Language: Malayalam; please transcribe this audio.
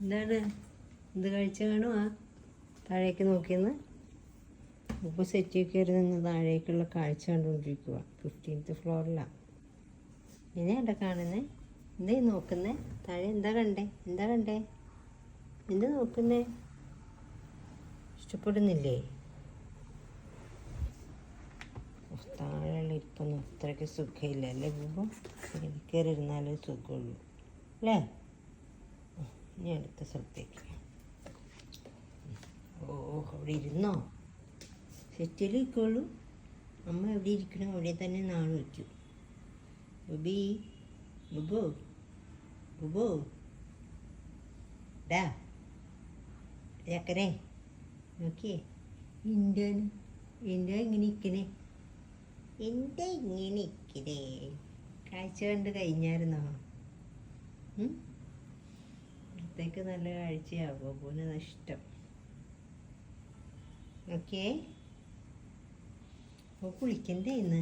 എന്താണ് എന്ത് കാഴ്ച കാണുവാ? താഴേക്ക് നോക്കിയെന്ന് ഇപ്പോൾ സെറ്റ് കയറി നിന്ന് താഴേക്കുള്ള കാഴ്ച കണ്ടുകൊണ്ടിരിക്കുക. 15th ഫ്ലോറിലാണ്. ഇനി എന്താ കാണുന്നേ? എന്താ നോക്കുന്നേ? താഴെ എന്താ കണ്ടേ? എന്താ നോക്കുന്നേ? ഇഷ്ടപ്പെടുന്നില്ലേ? താഴെയുള്ള ഇരിപ്പൊന്നും അത്രയ്ക്ക് സുഖമില്ല അല്ലേ ബൂബു? കയറി ഇരുന്നാലേ സുഖമുള്ളൂ അല്ലേ? ഇനി അടുത്ത സ്ഥലത്തേക്ക്. ഓ, അവിടെ ഇരുന്നോ? സെറ്റിൽ ഇരിക്കുള്ളൂ. അമ്മ എവിടെ ഇരിക്കണോ അവിടെ തന്നെ നാളെ വയ്ക്കും. ബുബി, ബുബു ഡാ ചക്കരെ നോക്കിയേ. എന്താ ഇങ്ങനെ ഇരിക്കണേ? കാഴ്ച കണ്ട് കഴിഞ്ഞായിരുന്നോ? ഇടത്തേക്ക് നല്ല കാഴ്ചയാവും. ബബുവിന് ഇഷ്ടം. ഓക്കേ, അപ്പോൾ കുളിക്കണ്ടേ ഇന്ന്?